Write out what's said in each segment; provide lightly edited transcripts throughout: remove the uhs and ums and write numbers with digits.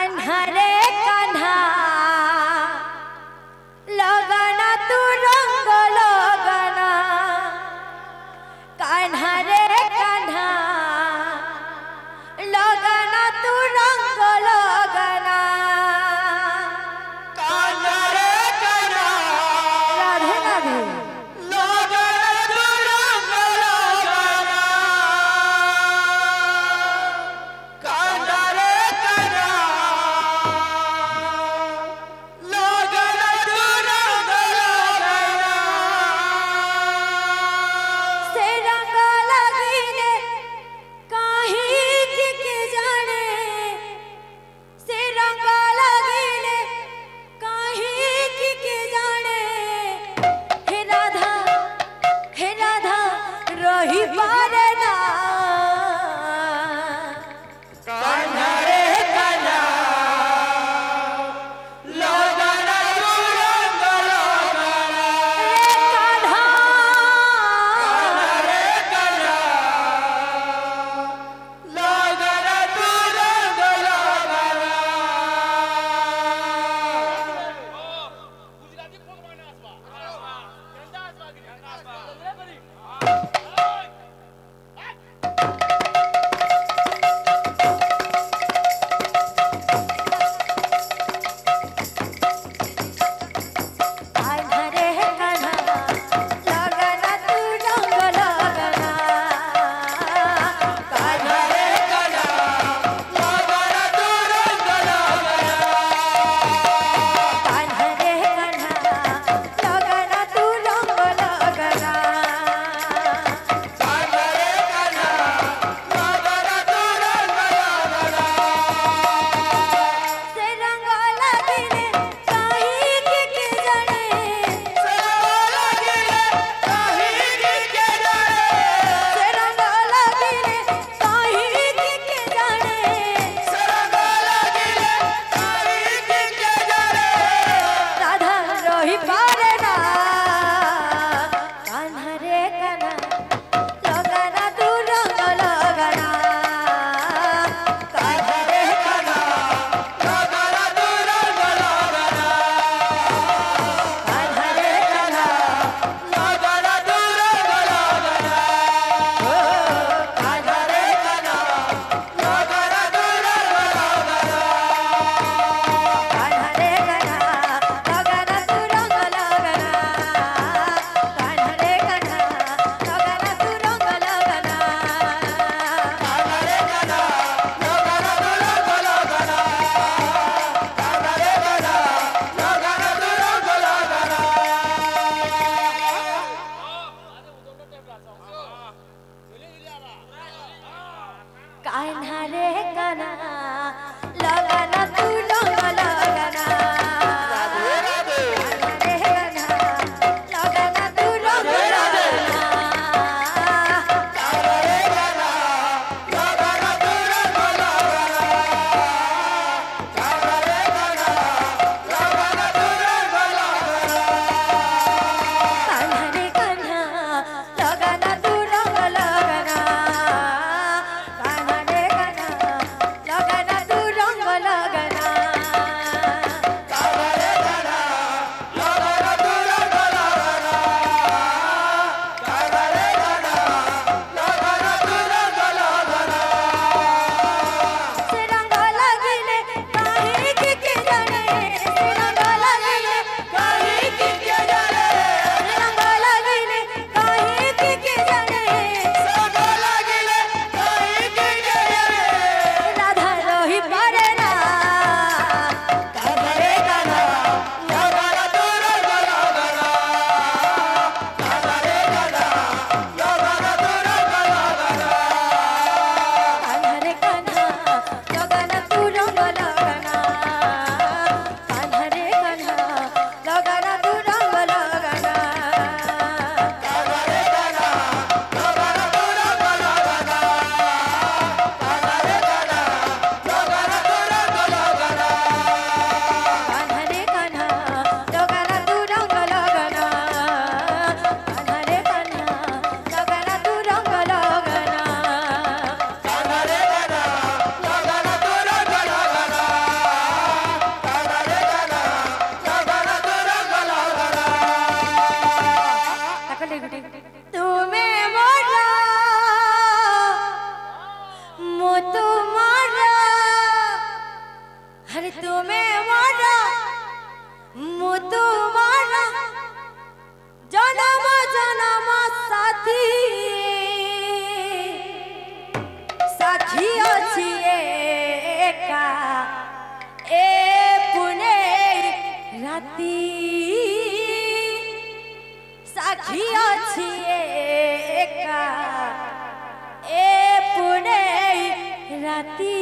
कान्हा रे कान्हा लगना तू रंग लगना कान्हा रे कान्हा लगना तू रंग लगना कान्हा रे कान्हा राधे राधे लगना तू रंग लगना कान्हा रे कान्हा लगना तू रंग लगना से रंग लगिले काहे के जाने से रंग लगिले काहे के जाने हे राधा रही पारे ना कान्हा रे कान्हा लगना तू रंग लगना कान्हा रे कान्हा लगना तू रंग लगना गुजराती फोक माने आसबा यंदा आसबा गिरी कान्हा रे कान्हा लगना तू रंग लगना कान्हा रे कान्हा लगना तू रंग लगना कान्हा रे कान्हा लगना तू रंग लगना कान्हा रे कान्हा लगना तू रंग लगना से रंग लगिले काहे के जाने से रंग लगिले काहे के जाने राधा रही पारे ना कान्हा रे कान्हा लगना तू रंग लगना कान्हा रे कान्हा रे कान्हा ओ कान्हा रे कान्हा रे कान्हा लगना तू रंग लगना कान्हा रे कान्हा लगना तू रंग लगना कान्हा रे कान्हा लगना तू रंग लगना कान्हा रे कान्हा लगना तू रंग लगना कान्हा रे कान्हा लगना तू रंग लगना कान्हा रे कान्हा तुम्हारा हर तुम्हें मारा मु तुम्हारा जन्म जन्म साथी साखी अछि एका ए पुणे राती साखी अछि एका ए पुणे राती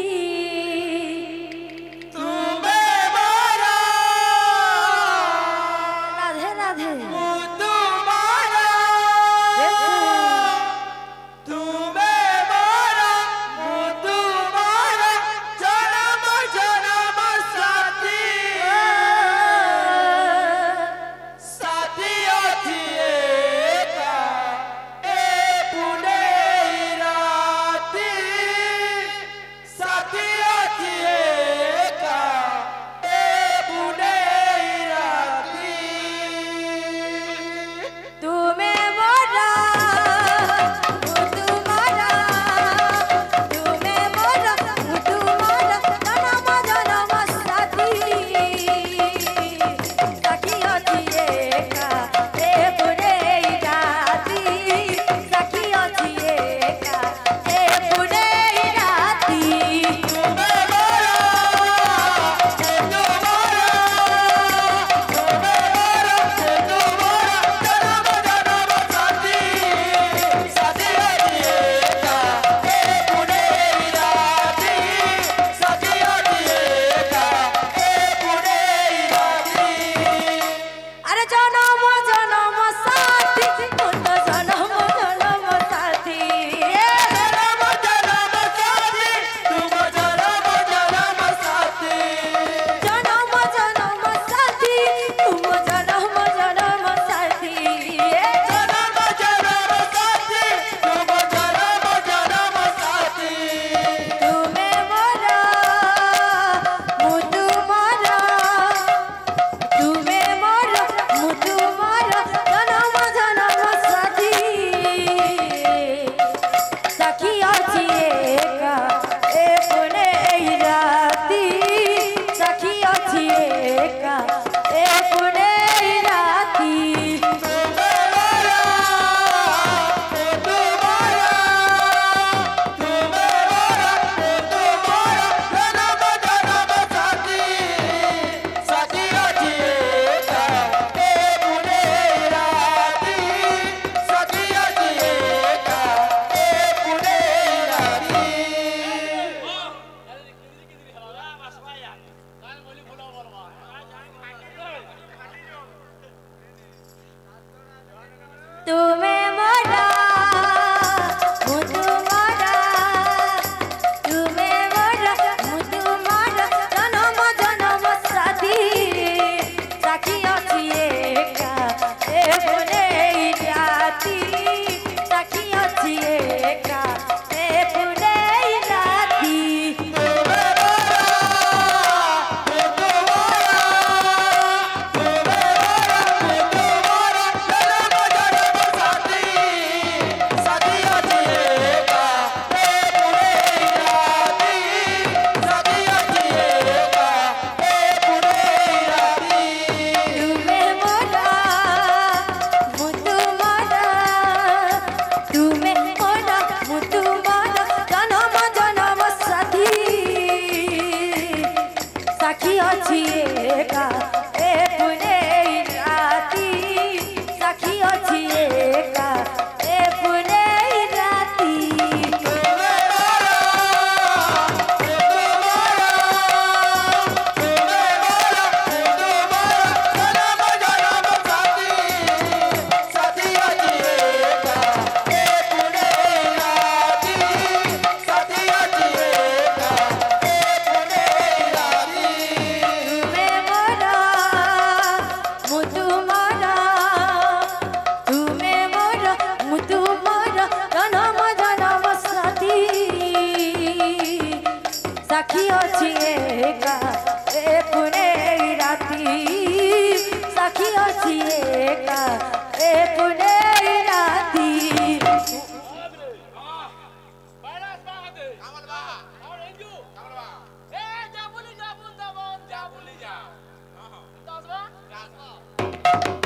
আসবা